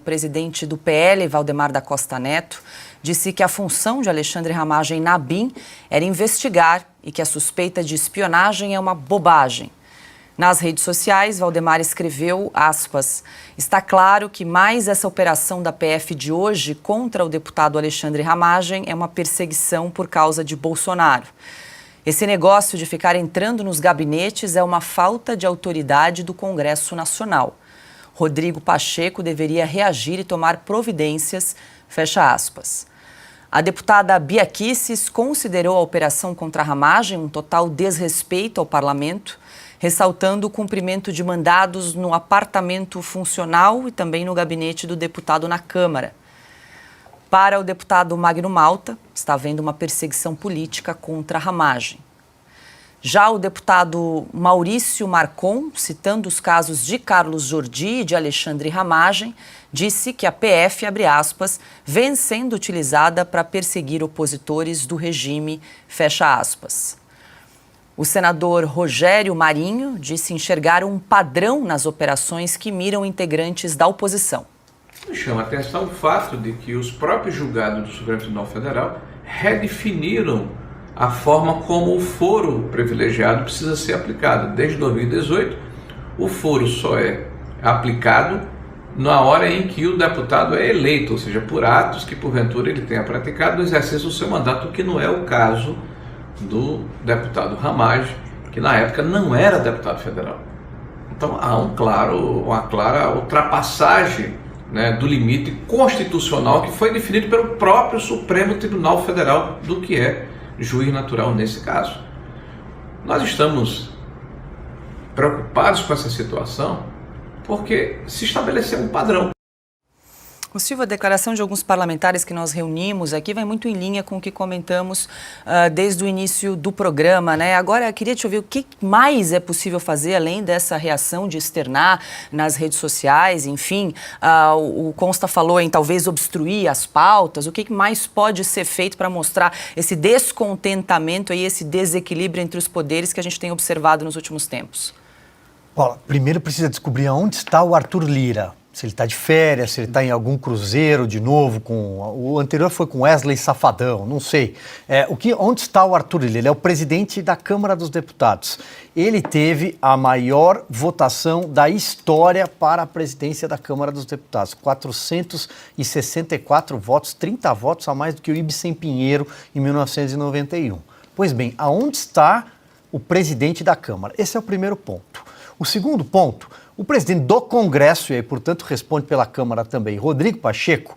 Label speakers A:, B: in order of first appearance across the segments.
A: presidente do PL, Valdemar da Costa Neto, disse que a função de Alexandre Ramagem na BIM era investigar e que a suspeita de espionagem é uma bobagem. Nas redes sociais, Valdemar escreveu, aspas, está claro que mais essa operação da PF de hoje contra o deputado Alexandre Ramagem é uma perseguição por causa de Bolsonaro. Esse negócio de ficar entrando nos gabinetes é uma falta de autoridade do Congresso Nacional. Rodrigo Pacheco deveria reagir e tomar providências, fecha aspas. A deputada Bia Kicis considerou a operação contra Ramagem um total desrespeito ao parlamento, ressaltando o cumprimento de mandados no apartamento funcional e também no gabinete do deputado na Câmara. Para o deputado Magno Malta, está havendo uma perseguição política contra Ramagem. Já o deputado Maurício Marcon, citando os casos de Carlos Jordi e de Alexandre Ramagem, disse que a PF, abre aspas, vem sendo utilizada para perseguir opositores do regime, fecha aspas. O senador Rogério Marinho disse enxergar um padrão nas operações que miram integrantes da oposição.
B: Me chama a atenção o fato de que os próprios julgados do Supremo Tribunal Federal redefiniram a forma como o foro privilegiado precisa ser aplicado. Desde 2018, o foro só é aplicado na hora em que o deputado é eleito, ou seja, por atos que porventura ele tenha praticado no exercício do seu mandato, o que não é o caso do deputado Ramagem, que na época não era deputado federal. Então há uma clara ultrapassagem, né, do limite constitucional que foi definido pelo próprio Supremo Tribunal Federal do que é juiz natural nesse caso. Nós estamos preocupados com essa situação porque se estabeleceu um padrão.
A: O Silva, a declaração de alguns parlamentares que nós reunimos aqui vai muito em linha com o que comentamos desde o início do programa, né? Agora, eu queria te ouvir o que mais é possível fazer, além dessa reação de externar nas redes sociais, enfim, o Consta falou em talvez obstruir as pautas, o que mais pode ser feito para mostrar esse descontentamento e esse desequilíbrio entre os poderes que a gente tem observado nos últimos tempos?
C: Paula, primeiro precisa descobrir onde está o Arthur Lira. Se ele está de férias, se ele está em algum cruzeiro de novo, o anterior foi com Wesley Safadão, não sei. Onde está o Arthur Lira? Ele é o presidente da Câmara dos Deputados. Ele teve a maior votação da história para a presidência da Câmara dos Deputados. 464 votos, 30 votos a mais do que o Ibsen Pinheiro em 1991. Pois bem, aonde está o presidente da Câmara? Esse é o primeiro ponto. O segundo ponto, o presidente do Congresso, e aí, portanto, responde pela Câmara também, Rodrigo Pacheco,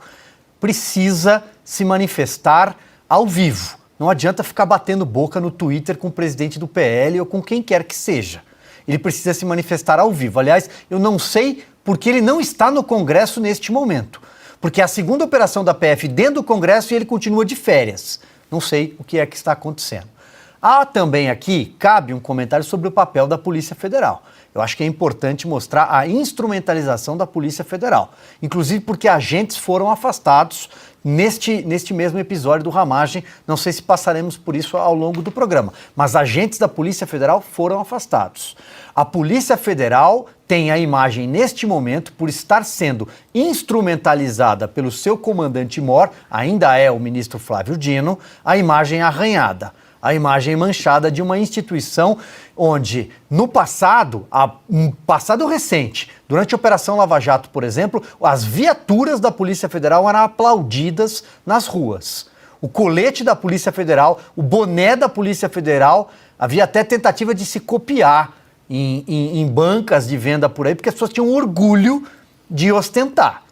C: precisa se manifestar ao vivo. Não adianta ficar batendo boca no Twitter com o presidente do PL ou com quem quer que seja. Ele precisa se manifestar ao vivo. Aliás, eu não sei porque ele não está no Congresso neste momento. Porque é a segunda operação da PF dentro do Congresso e ele continua de férias. Não sei o que é que está acontecendo. Há também aqui, cabe um comentário sobre o papel da Polícia Federal. Eu acho que é importante mostrar a instrumentalização da Polícia Federal. Inclusive porque agentes foram afastados neste mesmo episódio do Ramagem. Não sei se passaremos por isso ao longo do programa, mas agentes da Polícia Federal foram afastados. A Polícia Federal tem a imagem neste momento, por estar sendo instrumentalizada pelo seu comandante-mor, ainda é o ministro Flávio Dino, a imagem arranhada. A imagem manchada de uma instituição onde, no passado, um passado recente, durante a Operação Lava Jato, por exemplo, as viaturas da Polícia Federal eram aplaudidas nas ruas. O colete da Polícia Federal, o boné da Polícia Federal, havia até tentativa de se copiar em bancas de venda por aí, porque as pessoas tinham orgulho de ostentar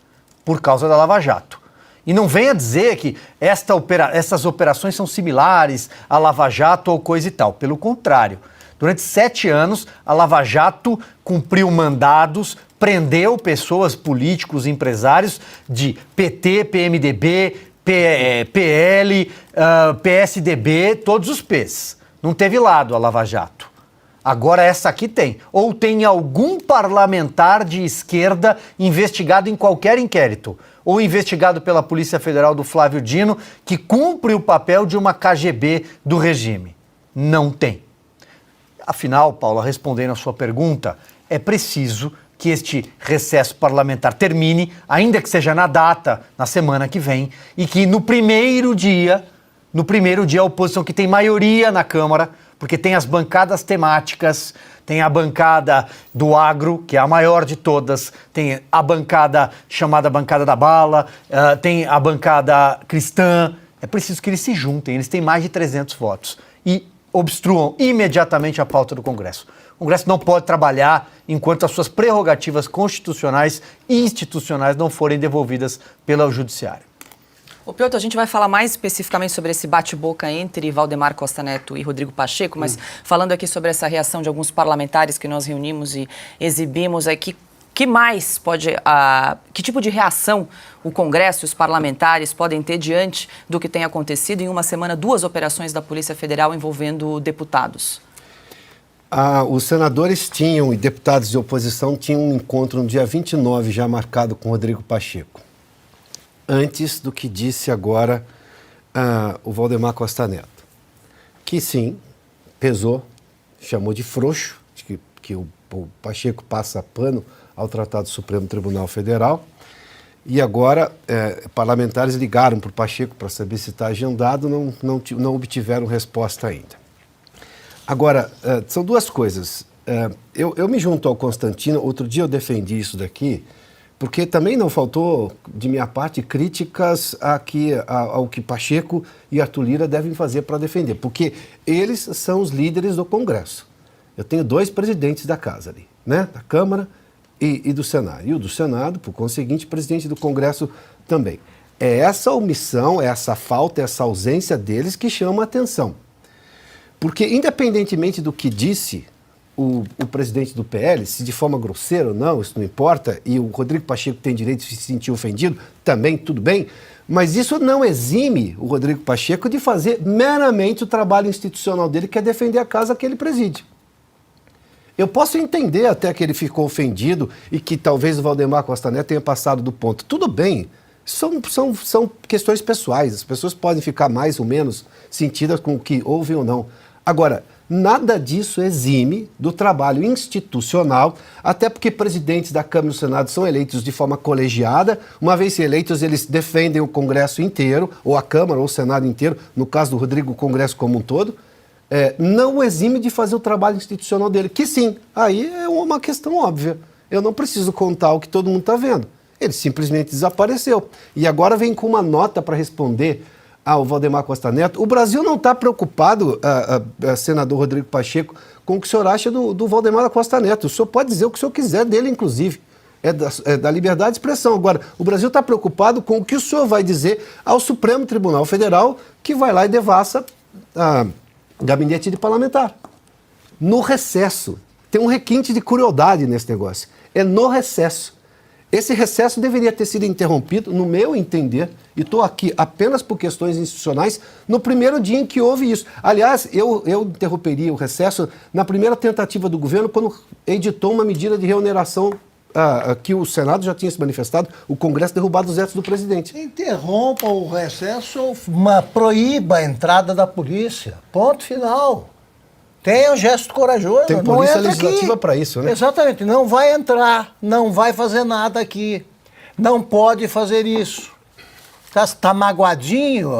C: por causa da Lava Jato. E não venha dizer que essas operações são similares à Lava Jato ou coisa e tal. Pelo contrário, durante 7 anos, a Lava Jato cumpriu mandados, prendeu pessoas, políticos, empresários de PT, PMDB, PL, PSDB, todos os P's. Não teve lado a Lava Jato. Agora essa aqui tem. Ou tem algum parlamentar de esquerda investigado em qualquer inquérito, ou investigado pela Polícia Federal do Flávio Dino, que cumpre o papel de uma KGB do regime. Não tem. Afinal, Paula, respondendo a sua pergunta, é preciso que este recesso parlamentar termine, ainda que seja na data, na semana que vem, e que no primeiro dia a oposição que tem maioria na Câmara, porque tem as bancadas temáticas, tem a bancada do agro, que é a maior de todas, tem a bancada chamada bancada da bala, tem a bancada cristã. É preciso que eles se juntem, eles têm mais de 300 votos e obstruam imediatamente a pauta do Congresso. O Congresso não pode trabalhar enquanto as suas prerrogativas constitucionais e institucionais não forem devolvidas pelo Judiciário.
A: Ô Piotr, a gente vai falar mais especificamente sobre esse bate-boca entre Valdemar Costa Neto e Rodrigo Pacheco, mas falando aqui sobre essa reação de alguns parlamentares que nós reunimos e exibimos aqui, que tipo de reação o Congresso e os parlamentares podem ter diante do que tem acontecido em uma semana, 2 operações da Polícia Federal envolvendo deputados?
D: Os senadores tinham, e deputados de oposição, tinham um encontro no dia 29 já marcado com Rodrigo Pacheco. Antes do que disse agora o Valdemar Costa Neto. Que sim, pesou, chamou de frouxo, que o Pacheco passa pano ao Tratado do Supremo Tribunal Federal. E agora, parlamentares ligaram para o Pacheco para saber se está agendado, não obtiveram resposta ainda. Agora, são 2 coisas. Eu me junto ao Constantino, outro dia eu defendi isso daqui, porque também não faltou, de minha parte, críticas ao que Pacheco e Arthur Lira devem fazer para defender, porque eles são os líderes do Congresso. Eu tenho 2 presidentes da casa ali, né? Da Câmara e do Senado. E o do Senado, por conseguinte, presidente do Congresso também. É essa omissão, essa falta, essa ausência deles que chama a atenção. Porque, independentemente do que disse o presidente do PL, se de forma grosseira ou não, isso não importa, e o Rodrigo Pacheco tem direito de se sentir ofendido, também tudo bem, mas isso não exime o Rodrigo Pacheco de fazer meramente o trabalho institucional dele, que é defender a casa que ele preside. Eu posso entender até que ele ficou ofendido e que talvez o Valdemar Costa Neto tenha passado do ponto. Tudo bem, são questões pessoais, as pessoas podem ficar mais ou menos sentidas com o que ouvem ou não. Agora, nada disso exime do trabalho institucional, até porque presidentes da Câmara e do Senado são eleitos de forma colegiada. Uma vez eleitos, eles defendem o Congresso inteiro, ou a Câmara ou o Senado inteiro, no caso do Rodrigo, o Congresso como um todo. Não o exime de fazer o trabalho institucional dele, que sim, aí é uma questão óbvia. Eu não preciso contar o que todo mundo está vendo. Ele simplesmente desapareceu. E agora vem com uma nota para responder ao Valdemar Costa Neto. O Brasil não está preocupado, senador Rodrigo Pacheco, com o que o senhor acha do Valdemar Costa Neto. O senhor pode dizer o que o senhor quiser dele, inclusive. É da liberdade de expressão. Agora, o Brasil está preocupado com o que o senhor vai dizer ao Supremo Tribunal Federal, que vai lá e devassa gabinete de parlamentar. No recesso. Tem um requinte de crueldade nesse negócio. É no recesso. Esse recesso deveria ter sido interrompido, no meu entender, e estou aqui apenas por questões institucionais, no primeiro dia em que houve isso. Aliás, eu interromperia o recesso na primeira tentativa do governo, quando editou uma medida de reoneração que o Senado já tinha se manifestado, o Congresso derrubado os vetos do presidente.
E: Interrompa o recesso, proíba a entrada da polícia. Ponto final. Tenha um gesto corajoso.
D: Tem polícia legislativa para isso, né?
E: Exatamente. Não vai entrar, não vai fazer nada aqui. Não pode fazer isso. Está magoadinho,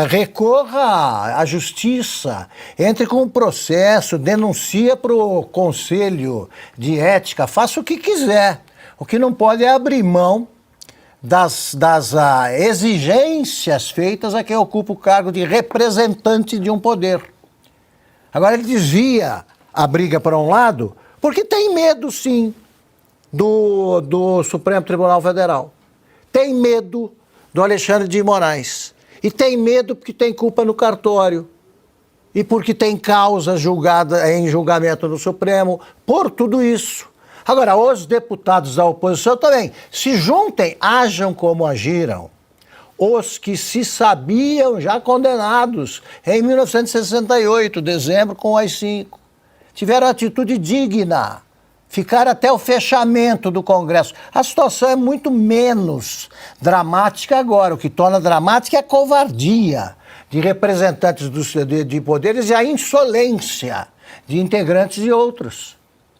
E: recorra à justiça, entre com o processo, denuncia para o Conselho de Ética, faça o que quiser. O que não pode é abrir mão das exigências feitas a quem ocupa o cargo de representante de um poder. Agora, ele desvia a briga para um lado porque tem medo, sim, do Supremo Tribunal Federal. Tem medo do Alexandre de Moraes. E tem medo porque tem culpa no cartório. E porque tem causa julgada em julgamento no Supremo. Por tudo isso. Agora, os deputados da oposição também se juntem, ajam como agiram. Os que se sabiam já condenados em 1968, dezembro, com o AI-5. Tiveram atitude digna. Ficar até o fechamento do Congresso. A situação é muito menos dramática agora. O que torna dramática é a covardia de representantes de poderes e a insolência de integrantes de outros.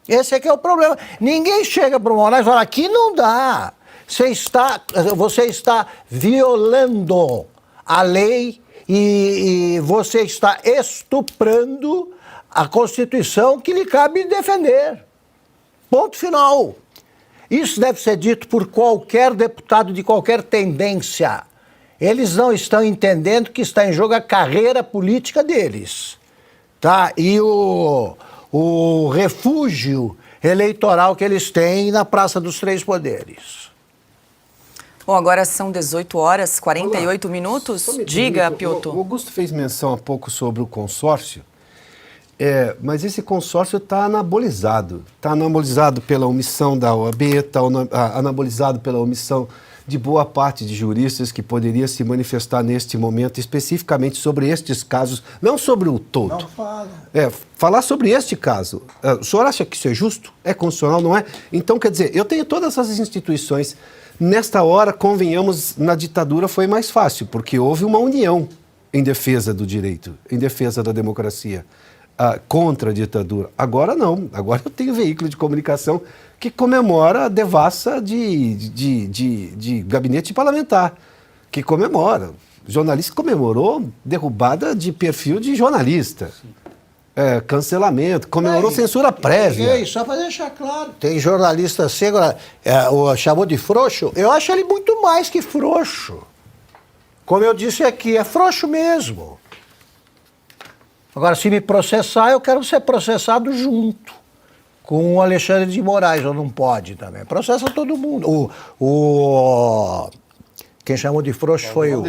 E: Esse é que é o problema. Ninguém chega para o Moraes e fala, aqui não dá. Você está violando a lei e você está estuprando a Constituição que lhe cabe defender. Ponto final. Isso deve ser dito por qualquer deputado de qualquer tendência. Eles não estão entendendo que está em jogo a carreira política deles. Tá? E o refúgio eleitoral que eles têm na Praça dos Três Poderes.
A: Bom, agora são 18 horas, 48 minutos. Diga, Piotr.
D: O Augusto fez menção há pouco sobre o consórcio, mas esse consórcio está anabolizado. Está anabolizado pela omissão da OAB, está anabolizado pela omissão de boa parte de juristas que poderia se manifestar neste momento, especificamente sobre estes casos, não sobre o todo.
E: Não fala.
D: Falar sobre este caso. O senhor acha que isso é justo? É constitucional, não é? Então, quer dizer, eu tenho todas essas instituições. Nesta hora, convenhamos, na ditadura foi mais fácil, porque houve uma união em defesa do direito, em defesa da democracia, contra a ditadura. Agora não. Agora eu tenho veículo de comunicação que comemora a devassa de gabinete parlamentar, que comemora. O jornalista comemorou derrubada de perfil de jornalista. Cancelamento, comemorou censura prévia.
E: E só para deixar claro, tem jornalista assim, agora, chamou de frouxo, eu acho ele muito mais que frouxo. Como eu disse aqui, é frouxo mesmo. Agora, se me processar, eu quero ser processado junto com o Alexandre de Moraes, ou não pode também. Processa todo mundo. Quem chamou de frouxo foi o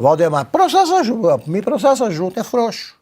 E: Valdemar. Me processa junto, é frouxo.